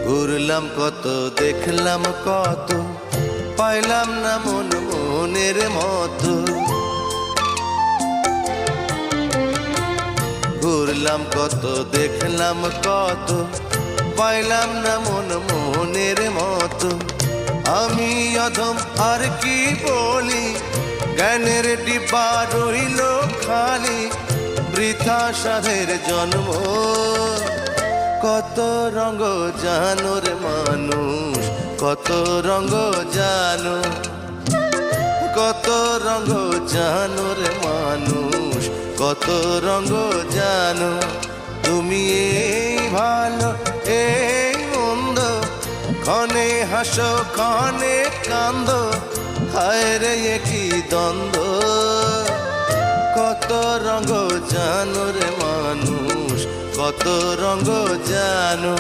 ঘুরলাম কত, দেখলাম কত, পাইলাম না মন মনের মতো। ঘুরলাম কত, দেখলাম কত, পাইলাম না মন মনের মতো। আমি অধম আর কি বলি, জ্ঞানের ডিব্বা রইল খালি, বৃথা সাধের জন্ম। কত রঙ জানো রে মানুষ, কত রঙ জানো, কত রঙ জানো রে মানুষ, কত রঙ জানো। তুমি এই ভালো এই মন্দ, ক্ষণে হাসো ক্ষণে কান্দো, হায় রে কি দ্বন্দ্ব। কত রঙ জানো রে মানুষ, কত রঙ জানো।